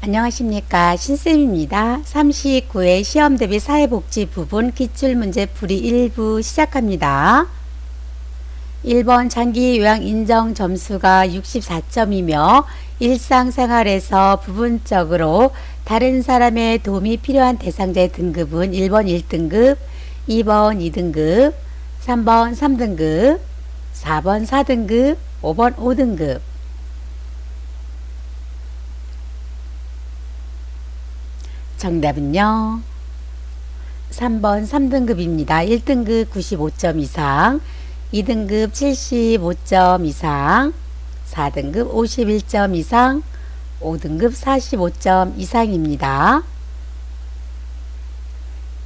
안녕하십니까, 신쌤입니다. 39회 시험 대비 사회복지 부분 기출문제 풀이 1부 시작합니다. 1번 장기 요양 인정 점수가 64점이며 일상생활에서 부분적으로 다른 사람의 도움이 필요한 대상자의 등급은 1번 1등급, 2번 2등급, 3번 3등급, 4번 4등급, 5번 5등급. 정답은요, 3번 3등급입니다. 1등급 95점 이상, 2등급 75점 이상, 4등급 51점 이상, 5등급 45점 이상입니다.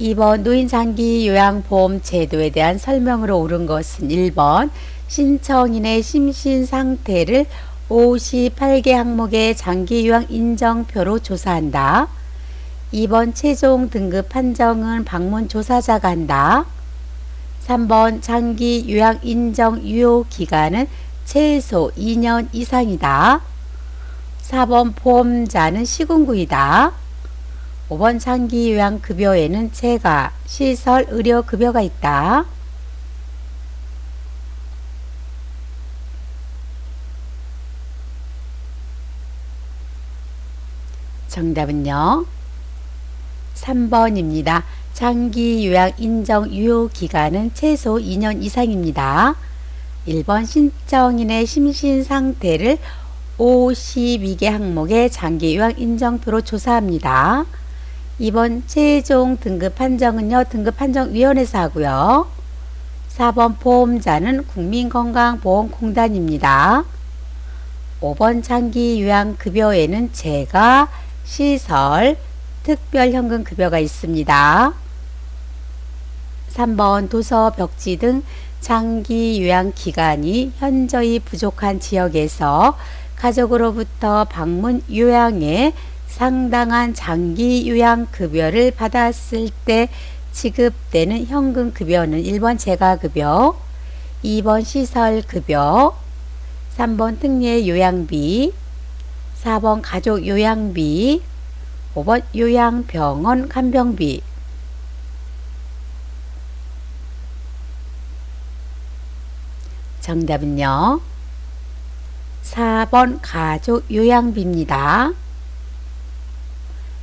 2번 노인장기요양보험 제도에 대한 설명으로 옳은 것은 1번 신청인의 심신상태를 58개 항목의 장기요양 인정표로 조사한다. 2번 최종 등급 판정은 방문 조사자가 한다. 3번 장기 요양 인정 유효 기간은 최소 2년 이상이다. 4번 보험자는 시군구이다. 5번 장기 요양 급여에는 재가, 시설, 의료 급여가 있다. 정답은요, 3번입니다. 장기 요양 인정 유효 기간은 최소 2년 이상입니다. 1번 신청인의 심신 상태를 52개 항목의 장기 요양 인정표로 조사합니다. 2번 최종 등급 판정은요, 등급판정위원회에서 하고요. 4번 보험자는 국민건강보험공단입니다. 5번 장기 요양 급여에는 재가, 시설, 특별현금 급여가 있습니다. 3번 도서, 벽지 등 장기 요양 기간이 현저히 부족한 지역에서 가족으로부터 방문 요양에 상당한 장기 요양 급여를 받았을 때 지급되는 현금 급여는 1번 재가급여, 2번 시설급여, 3번 특례 요양비, 4번 가족 요양비, 5번 요양병원 간병비. 정답은요, 4번 가족 요양비입니다.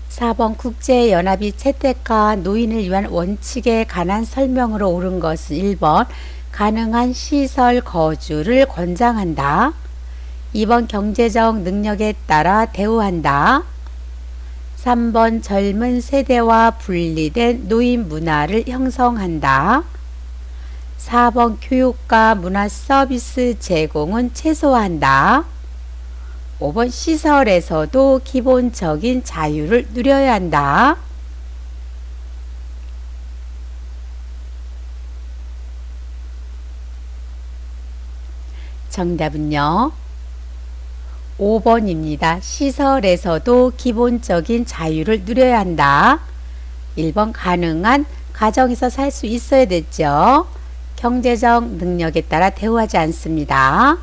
4번 국제연합이 채택한 노인을 위한 원칙에 관한 설명으로 옳은 것은 1번 가능한 시설 거주를 권장한다. 2번 경제적 능력에 따라 대우한다. 3번 젊은 세대와 분리된 노인 문화를 형성한다. 4번 교육과 문화 서비스 제공은 최소화한다. 5번 시설에서도 기본적인 자유를 누려야 한다. 정답은요, 5번입니다. 시설에서도 기본적인 자유를 누려야 한다. 1번 가능한 가정에서 살 수 있어야 됐죠. 경제적 능력에 따라 대우하지 않습니다.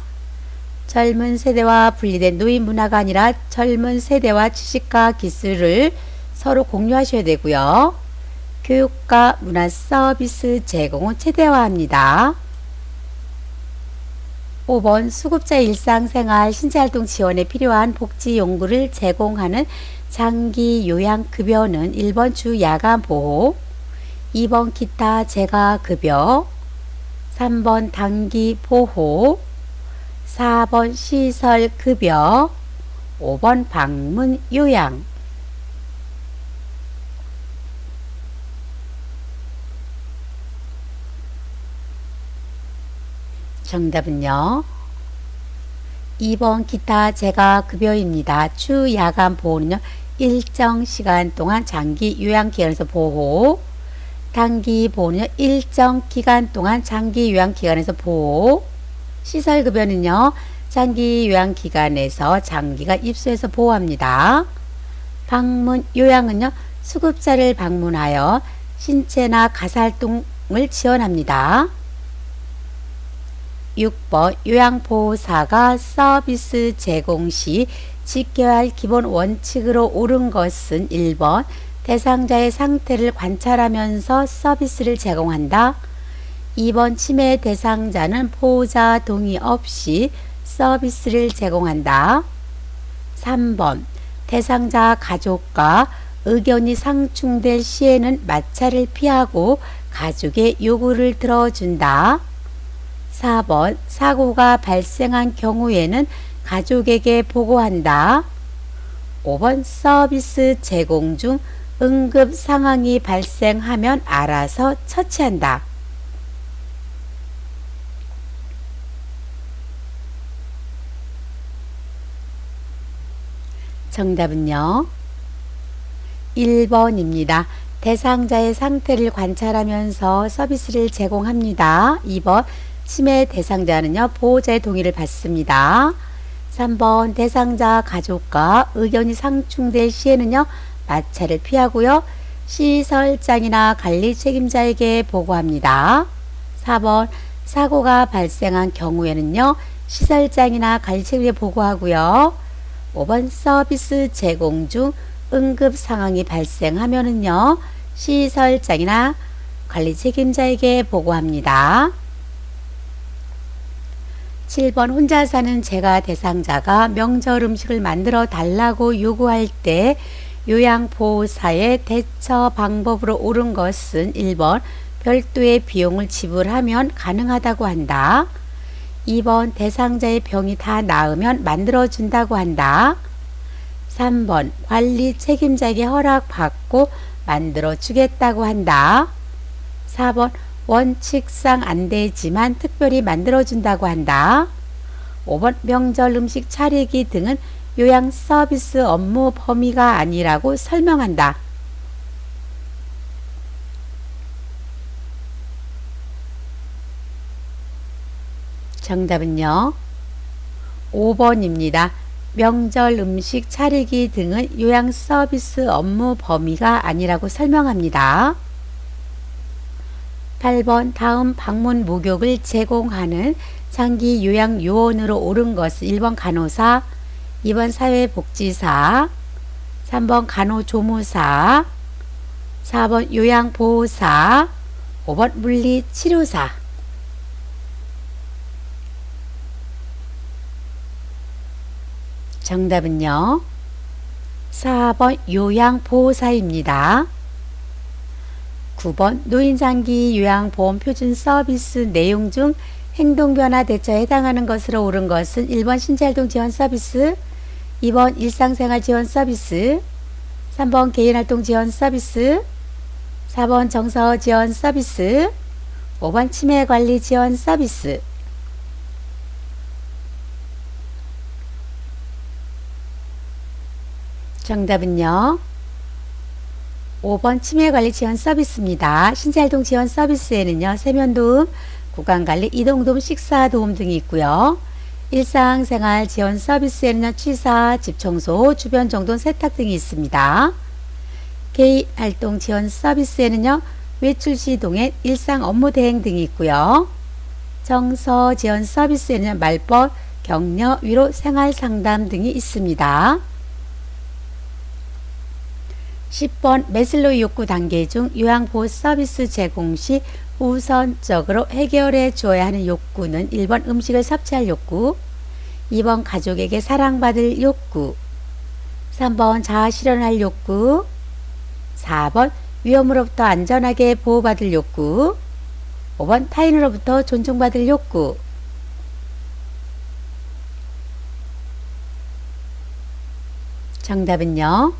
젊은 세대와 분리된 노인 문화가 아니라 젊은 세대와 지식과 기술을 서로 공유하셔야 되고요. 교육과 문화 서비스 제공은 최대화합니다. 5번 수급자 일상생활 신체활동 지원에 필요한 복지 용구를 제공하는 장기 요양 급여는 1번 주 야간 보호, 2번 기타 재가 급여, 3번 단기 보호, 4번 시설 급여, 5번 방문 요양. 정답은요, 2번 기타 재가 급여입니다. 주 야간 보호는요, 일정 시간 동안 장기 요양기관에서 보호, 단기 보호는요, 일정 기간 동안 장기 요양기관에서 보호, 시설급여는요, 장기 요양기관에서 장기간 입소해서 보호합니다. 방문 요양은요, 수급자를 방문하여 신체나 가사활동을 지원합니다. 6번 요양보호사가 서비스 제공 시 지켜야 할 기본 원칙으로 옳은 것은 1번 대상자의 상태를 관찰하면서 서비스를 제공한다. 2번 침해 대상자는 보호자 동의 없이 서비스를 제공한다. 3번 대상자 가족과 의견이 상충될 시에는 마찰을 피하고 가족의 요구를 들어준다. 4번 사고가 발생한 경우에는 가족에게 보고한다. 5번 서비스 제공 중 응급 상황이 발생하면 알아서 처치한다. 정답은요. 1번입니다. 대상자의 상태를 관찰하면서 서비스를 제공합니다. 2번 침해 대상자는요, 보호자의 동의를 받습니다. 3번 대상자 가족과 의견이 상충될 시에는요, 마찰을 피하고요, 시설장이나 관리 책임자에게 보고합니다. 4번 사고가 발생한 경우에는요, 시설장이나 관리 책임자에게 보고하고요. 5번 서비스 제공 중 응급 상황이 발생하면은요, 시설장이나 관리 책임자에게 보고합니다. 7번 혼자 사는 재가 대상자가 명절 음식을 만들어 달라고 요구할 때 요양보호사의 대처 방법으로 옳은 것은 1번 별도의 비용을 지불하면 가능하다고 한다. 2번 대상자의 병이 다 나으면 만들어준다고 한다. 3번 관리 책임자에게 허락받고 만들어주겠다고 한다. 4번 원칙상 안되지만 특별히 만들어준다고 한다. 5번 명절 음식 차리기 등은 요양 서비스 업무 범위가 아니라고 설명한다. 정답은요. 5번입니다. 명절 음식 차리기 등은 요양 서비스 업무 범위가 아니라고 설명합니다. 8번 다음 방문 목욕을 제공하는 장기 요양 요원으로 옳은 것은 1번 간호사, 2번 사회복지사, 3번 간호조무사, 4번 요양보호사, 5번 물리치료사. 정답은요. 4번 요양보호사입니다. 9번 노인장기 요양보험 표준 서비스 내용 중 행동변화 대처에 해당하는 것으로 옳은 것은 1번 신체활동 지원 서비스, 2번 일상생활 지원 서비스, 3번 개인활동 지원 서비스, 4번 정서 지원 서비스, 5번 치매관리 지원 서비스. 정답은요. 5번 치매관리 지원 서비스입니다. 신체활동 지원 서비스에는요, 세면도움, 구강관리, 이동도움, 식사도움 등이 있고요. 일상생활 지원 서비스에는요, 취사, 집청소, 주변 정돈, 세탁 등이 있습니다. 개인활동 지원 서비스에는요, 외출시 동행, 일상 업무 대행 등이 있고요. 정서 지원 서비스에는 말벗, 격려, 위로, 생활 상담 등이 있습니다. 10번 매슬로우 욕구 단계 중 요양보호 서비스 제공 시 우선적으로 해결해 주어야 하는 욕구는 1번 음식을 섭취할 욕구, 2번 가족에게 사랑받을 욕구, 3번 자아 실현할 욕구, 4번 위험으로부터 안전하게 보호받을 욕구, 5번 타인으로부터 존중받을 욕구. 정답은요.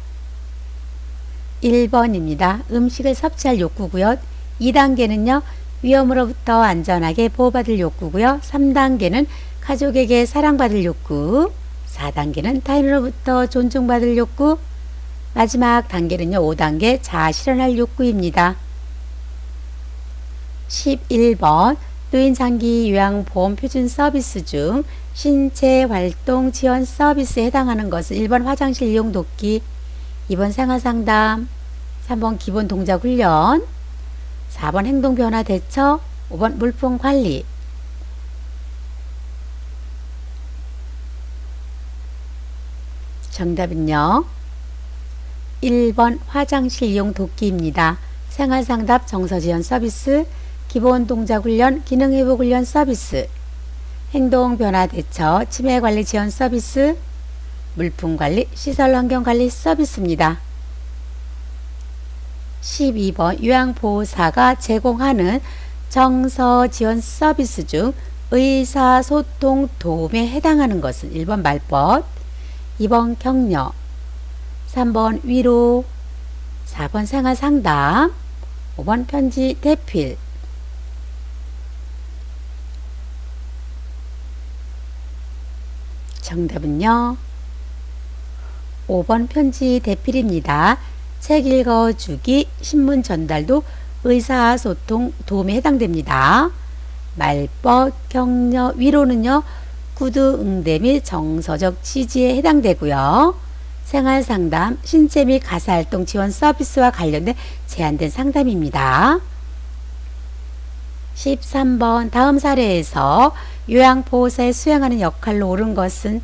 1번입니다. 음식을 섭취할 욕구고요. 2단계는요. 위험으로부터 안전하게 보호받을 욕구고요. 3단계는 가족에게 사랑받을 욕구, 4단계는 타인으로부터 존중받을 욕구, 마지막 단계는요. 5단계 자아 실현할 욕구입니다. 11번 노인장기 요양보험 표준 서비스 중 신체활동 지원 서비스에 해당하는 것은 1번 화장실 이용 돕기, 2번 생활상담, 3번 기본 동작 훈련, 4번 행동변화 대처, 5번 물품 관리. 정답은요. 1번 화장실용 도끼입니다. 생활상담 정서지원 서비스, 기본동작훈련, 기능회복훈련 서비스, 행동변화대처, 치매관리 지원 서비스, 물품관리, 시설환경관리 서비스입니다. 12번 요양보호사가 제공하는 정서지원 서비스 중 의사소통 도움에 해당하는 것은 1번 말벗, 2번 격려, 3번 위로, 4번 생활상담, 5번 편지 대필. 정답은요. 5번 편지 대필입니다. 책 읽어주기, 신문 전달도 의사소통 도움에 해당됩니다. 말벗, 격려, 위로는요. 구두 응대 및 정서적 지지에 해당되고요. 생활상담, 신체 및 가사활동 지원 서비스와 관련된 제한된 상담입니다. 13번 다음 사례에서 요양보호사의 수행하는 역할로 옳은 것은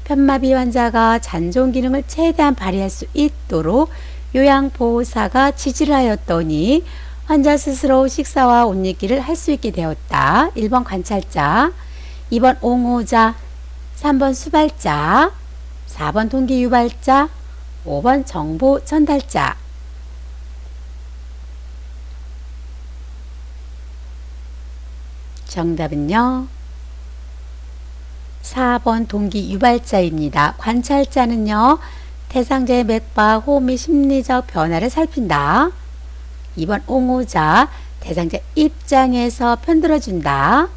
편마비 환자가 잔존 기능을 최대한 발휘할 수 있도록 요양보호사가 지지를 하였더니 환자 스스로 식사와 옷 입기를 할 수 있게 되었다. 1번 관찰자, 2번 옹호자, 3번 수발자, 4번 동기 유발자, 5번 정보 전달자. 정답은요. 4번 동기 유발자입니다. 관찰자는요. 대상자의 맥박, 호흡 및 심리적 변화를 살핀다. 2번 옹호자, 대상자 입장에서 편들어준다.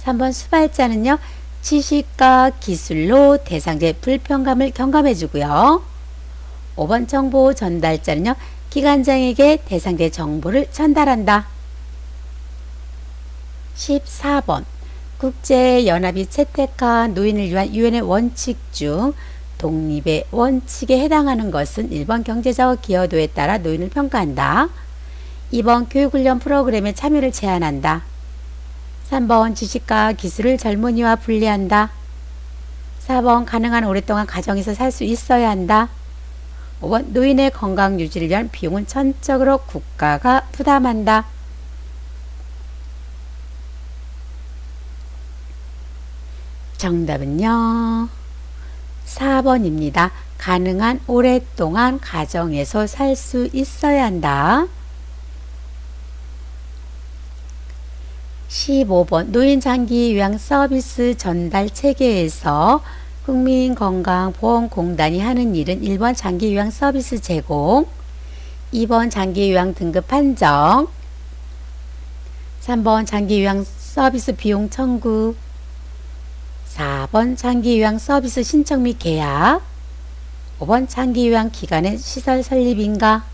3번 수발자는요. 지식과 기술로 대상자의 불편감을 경감해주고요. 5번 정보 전달자는요. 기관장에게 대상자의 정보를 전달한다. 14번 국제연합이 채택한 노인을 위한 유엔의 원칙 중 독립의 원칙에 해당하는 것은 1번 경제자와 기여도에 따라 노인을 평가한다. 2번 교육훈련 프로그램에 참여를 제한한다. 3번 지식과 기술을 젊은이와 분리한다. 4번 가능한 오랫동안 가정에서 살 수 있어야 한다. 5번 노인의 건강 유지를 위한 비용은 전적으로 국가가 부담한다. 정답은요. 4번입니다. 가능한 오랫동안 가정에서 살 수 있어야 한다. 15번 노인 장기 요양 서비스 전달 체계에서 국민건강보험공단이 하는 일은 1번 장기 요양 서비스 제공, 2번 장기 요양 등급 판정, 3번 장기 요양 서비스 비용 청구, 4번 장기 요양 서비스 신청 및 계약, 5번 장기 요양 기관의 시설 설립인가?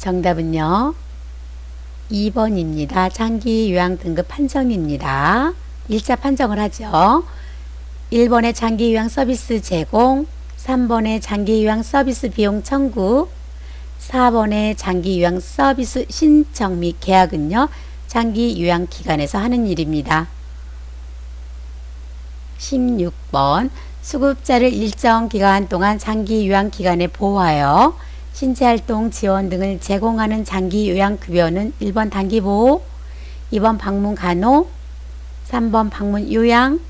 정답은요. 2번입니다. 장기 요양 등급 판정입니다. 1차 판정을 하죠. 1번의 장기 요양 서비스 제공, 3번의 장기 요양 서비스 비용 청구, 4번의 장기 요양 서비스 신청 및 계약은요. 장기 요양 기관에서 하는 일입니다. 16번 수급자를 일정 기간 동안 장기 요양 기관에 보호하여 신체활동 지원 등을 제공하는 장기 요양급여는 1번 단기보호, 2번 방문 간호, 3번 방문 요양,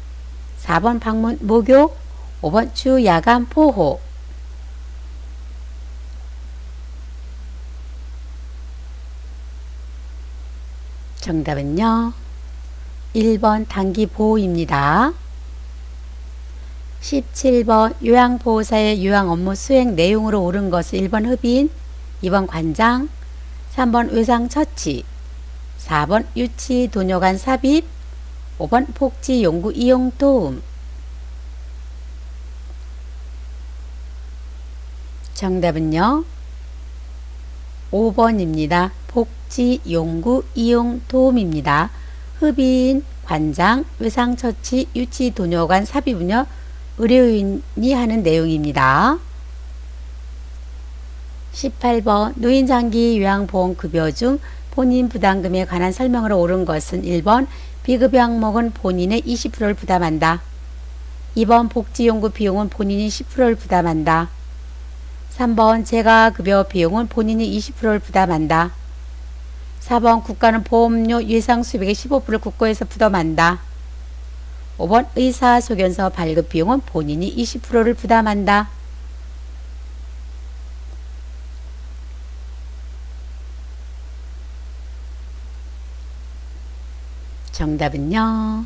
4번 방문 목욕, 5번 주 야간 보호. 정답은요. 1번 단기보호입니다. 17번 요양보호사의 요양 업무 수행 내용으로 옳은 것은 1번 흡인, 2번 관장, 3번 외상처치, 4번 유치 도뇨간 삽입, 5번 복지 연구 이용 도움. 정답은요. 5번입니다. 복지 연구 이용 도움입니다. 흡인, 관장, 외상처치, 유치 도뇨간 삽입은요. 의료인이 하는 내용입니다. 18번 노인장기 요양보험급여 중 본인 부담금에 관한 설명으로 옳은 것은 1번 비급여 항목은 본인의 20%를 부담한다. 2번 복지연구 비용은 본인이 10%를 부담한다. 3번 재가급여 비용은 본인이 20%를 부담한다. 4번 국가는 보험료 예상 수입액의 15%를 국고에서 부담한다. 5번 의사소견서 발급 비용은 본인이 20%를 부담한다. 정답은요.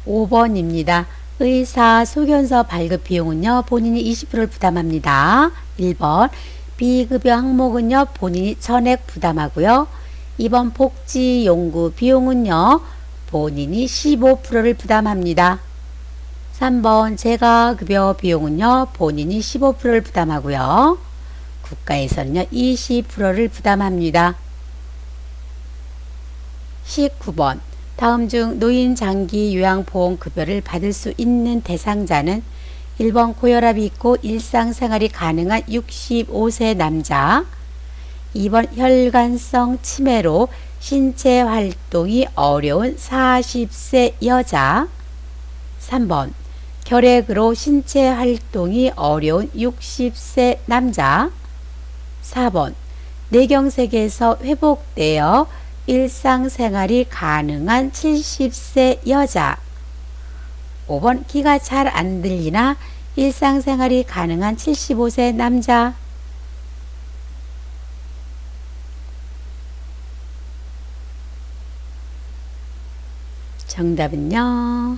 5번입니다. 의사소견서 발급 비용은요. 본인이 20%를 부담합니다. 1번 비급여 항목은요. 본인이 전액 부담하고요. 2번 복지연구 비용은요. 본인이 15%를 부담합니다. 3번 재가급여 비용은요. 본인이 15%를 부담하고요. 국가에서는요. 20%를 부담합니다. 19번 다음 중 노인 장기 요양보험급여를 받을 수 있는 대상자는 1번 고혈압이 있고 일상생활이 가능한 65세 남자, 2번 혈관성 치매로 신체 활동이 어려운 40세 여자, 3번 결핵으로 신체 활동이 어려운 60세 남자, 4번 뇌경색에서 회복되어 일상생활이 가능한 70세 여자, 5번 귀가 잘 안 들리나 일상생활이 가능한 75세 남자. 정답은요.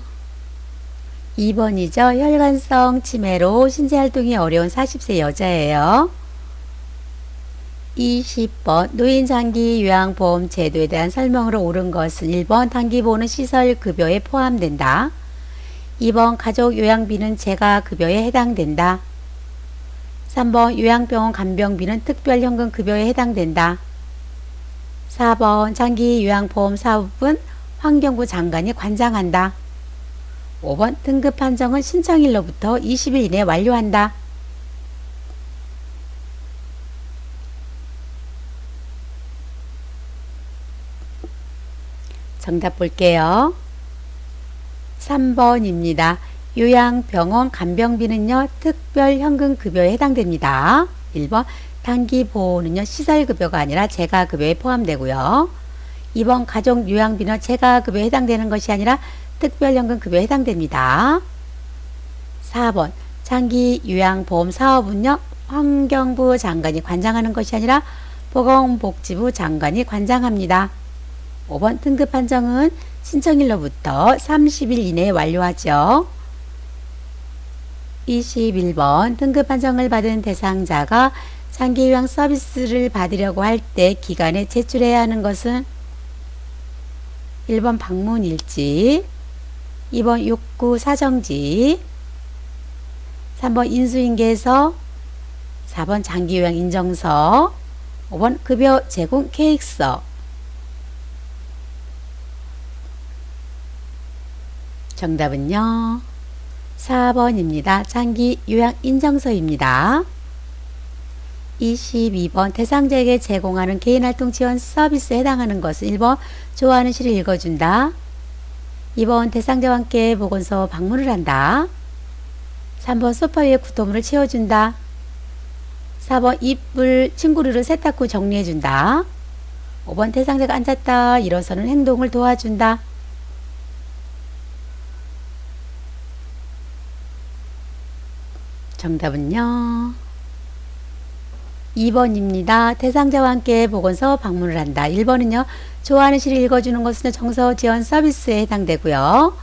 2번이죠. 혈관성 치매로 신체활동이 어려운 40세 여자예요. 20번 노인장기 요양보험 제도에 대한 설명으로 옳은 것은 1번 단기보호는 시설급여에 포함된다. 2번 가족요양비는 재가급여에 해당된다. 3번 요양병원 간병비는 특별현금급여에 해당된다. 4번 장기요양보험 사업은 환경부 장관이 관장한다. 5번 등급 판정은 신청일로부터 20일 이내에 완료한다. 정답 볼게요. 3번입니다. 요양병원 간병비는요. 특별현금급여에 해당됩니다. 1번 단기보호는요. 시설급여가 아니라 재가급여에 포함되고요. 2번 가족요양비는 재가급여에 해당되는 것이 아니라 특별현금급여에 해당됩니다. 4번 장기요양보험 사업은요. 환경부 장관이 관장하는 것이 아니라 보건복지부 장관이 관장합니다. 5번 등급 판정은 신청일로부터 30일 이내에 완료하죠. 21번 등급 판정을 받은 대상자가 장기요양 서비스를 받으려고 할 때 기관에 제출해야 하는 것은 1번 방문일지, 2번 욕구 사정지, 3번 인수인계서, 4번 장기요양 인정서, 5번 급여 제공 계획서. 정답은요. 4번입니다. 장기요양 인정서입니다. 22번 대상자에게 제공하는 개인활동 지원 서비스에 해당하는 것은 1번 좋아하는 시를 읽어준다. 2번 대상자와 함께 보건소 방문을 한다. 3번 소파 위에 구토물을 채워준다. 4번 이불 침구류를 세탁 후 정리해준다. 5번 대상자가 앉았다 일어서는 행동을 도와준다. 정답은요. 2번입니다. 대상자와 함께 보건소 방문을 한다. 1번은요. 좋아하는 시를 읽어주는 것은 정서 지원 서비스에 해당되고요.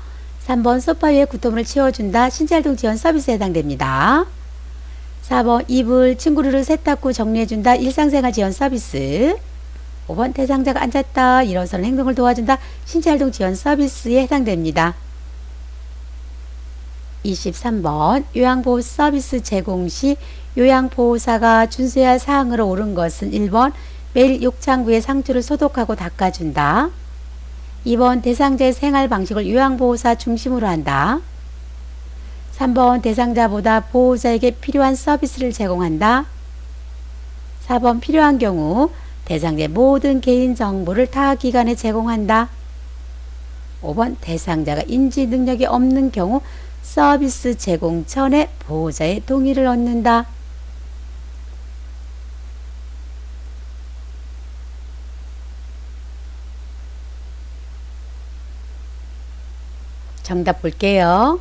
3번 소파 위에 구토물을 채워준다. 신체활동 지원 서비스에 해당됩니다. 4번 이불 침구류를 세탁 후 정리해준다. 일상생활 지원 서비스. 5번 대상자가 앉았다 일어서는 행동을 도와준다. 신체활동 지원 서비스에 해당됩니다. 23번 요양보호 서비스 제공 시 요양보호사가 준수해야 할 사항으로 옳은 것은 1번 매일 욕창구의 상투를 소독하고 닦아준다. 2번 대상자의 생활 방식을 요양보호사 중심으로 한다. 3번 대상자보다 보호자에게 필요한 서비스를 제공한다. 4번 필요한 경우 대상자의 모든 개인정보를 타 기관에 제공한다. 5번 대상자가 인지 능력이 없는 경우 서비스 제공 전에 보호자의 동의를 얻는다. 정답 볼게요.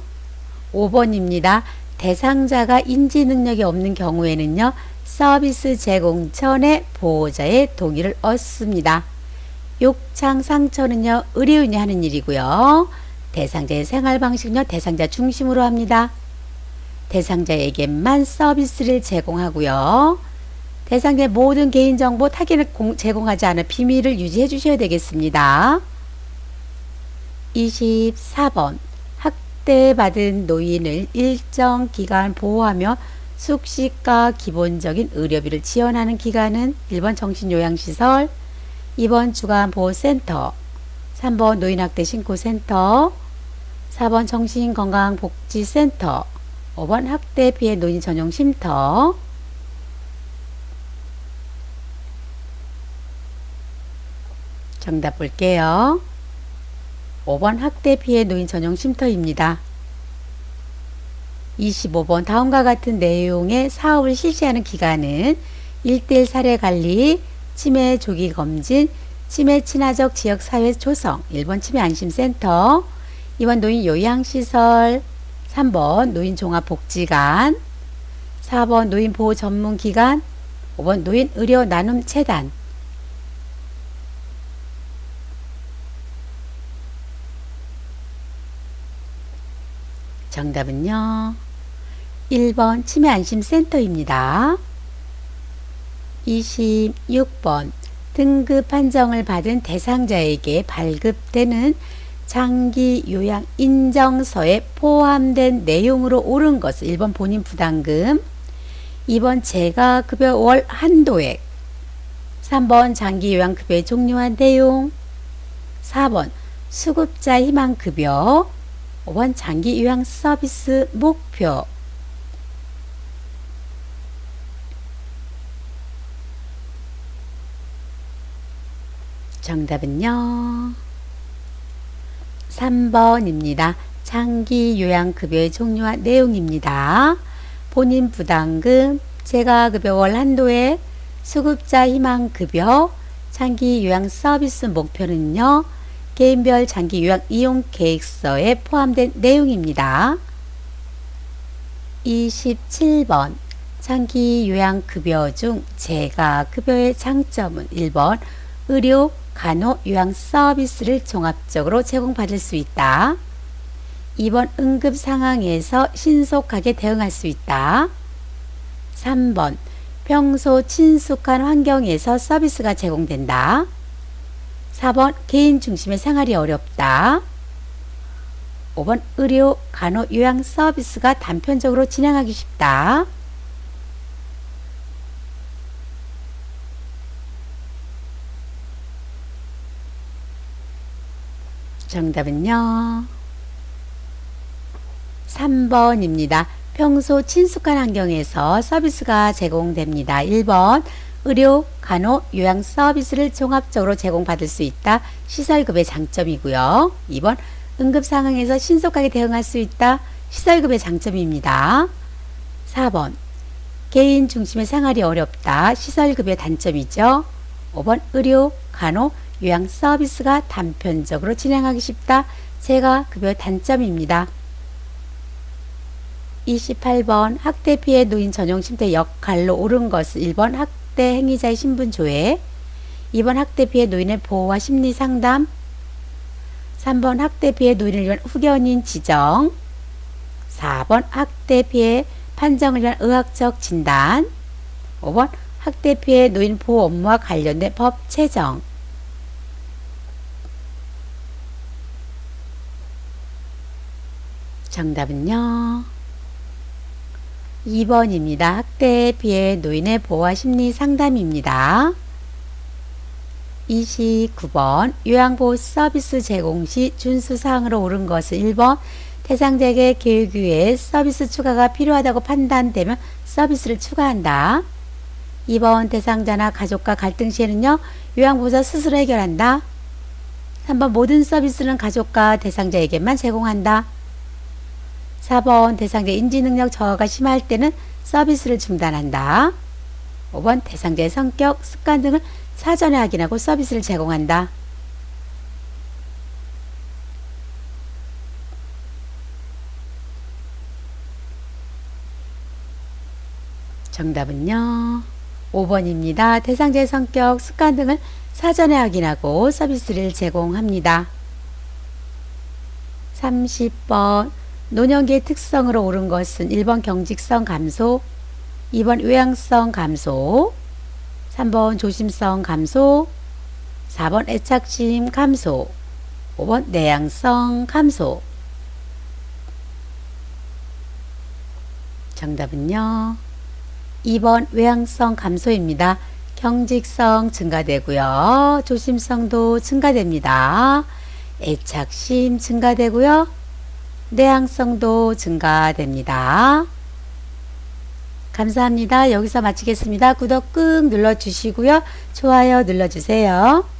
5번입니다. 대상자가 인지 능력이 없는 경우에는요, 서비스 제공 전에 보호자의 동의를 얻습니다. 욕창 상처는요, 의료인이 하는 일이고요. 대상자의 생활 방식은요, 대상자 중심으로 합니다. 대상자에게만 서비스를 제공하고요. 대상자의 모든 개인정보 타깃을 제공하지 않아 비밀을 유지해 주셔야 되겠습니다. 24번 학대받은 노인을 일정 기간 보호하며 숙식과 기본적인 의료비를 지원하는 기관은 1번 정신요양시설, 2번 주간보호센터, 3번 노인학대신고센터, 4번 정신건강복지센터, 5번 학대피해 노인 전용쉼터. 정답 볼게요. 5번 학대피해 노인 전용쉼터입니다. 25번 다음과 같은 내용의 사업을 실시하는 기관은 1대1 사례관리, 치매 조기검진, 치매 친화적 지역사회 조성, 1번 치매안심센터, 2번 노인요양시설, 3번 노인종합복지관, 4번 노인보호전문기관, 5번 노인의료나눔재단. 정답은요, 1번 치매안심센터입니다. 26번 등급 판정을 받은 대상자에게 발급되는 장기 요양 인정서에 포함된 내용으로 옳은 것은 1번 본인 부담금, 2번 재가급여 월 한도액, 3번 장기 요양 급여의 종류와 내용, 4번 수급자 희망급여, 5번 장기 요양 서비스 목표. 정답은요, 3번입니다. 장기 요양급여의 종류와 내용입니다. 본인 부담금, 재가급여 월 한도액, 수급자 희망급여, 장기 요양 서비스 목표는요, 개인별 장기 요양 이용 계획서에 포함된 내용입니다. 27번 장기 요양 급여 중 재가급여의 장점은 1번 의료, 간호, 요양 서비스를 종합적으로 제공받을 수 있다. 2번 응급 상황에서 신속하게 대응할 수 있다. 3번 평소 친숙한 환경에서 서비스가 제공된다. 4번 개인 중심의 생활이 어렵다. 5번 의료, 간호, 요양 서비스가 단편적으로 진행하기 쉽다. 정답은요, 3번입니다. 평소 친숙한 환경에서 서비스가 제공됩니다. 1번 의료, 간호, 요양 서비스를 종합적으로 제공받을 수 있다. 시설급의 장점이고요. 2번 응급 상황에서 신속하게 대응할 수 있다. 시설급의 장점입니다. 4번 개인 중심의 생활이 어렵다. 시설급의 단점이죠. 5번 의료, 간호, 요양 서비스가 단편적으로 진행하기 쉽다. 재가급여 단점입니다. 28번 학대 피해 노인 전용 쉼터 역할로 옳은 것은 1번 학대 행위자의 신분 조회, 2번 학대 피해 노인의 보호와 심리 상담, 3번 학대 피해 노인을 위한 후견인 지정, 4번 학대 피해 판정을 위한 의학적 진단, 5번 학대 피해 노인 보호 업무와 관련된 법 제정. 정답은요, 2번입니다. 학대 피해 노인의 보호와 심리 상담입니다. 29번 요양보호 서비스 제공 시 준수사항으로 옳은 것은 1번 대상자에게 교육 이외에 서비스 추가가 필요하다고 판단되면 서비스를 추가한다. 2번 대상자나 가족과 갈등 시에는요. 요양보호사 스스로 해결한다. 3번 모든 서비스는 가족과 대상자에게만 제공한다. 4번 대상자 인지능력 저하가 심할 때는 서비스를 중단한다. 5번 대상자의 성격, 습관 등을 사전에 확인하고 서비스를 제공한다. 정답은요. 5번입니다. 대상자의 성격, 습관 등을 사전에 확인하고 서비스를 제공합니다. 30번 노년기의 특성으로 옳은 것은 1번 경직성 감소, 2번 요양성 감소, 3번 조심성 감소, 4번 애착심 감소, 5번 내향성 감소. 정답은요. 2번 외향성 감소입니다. 경직성 증가되고요. 조심성도 증가됩니다. 애착심 증가되고요. 내향성도 증가됩니다. 감사합니다. 여기서 마치겠습니다. 구독 꾹 눌러주시고요. 좋아요 눌러주세요.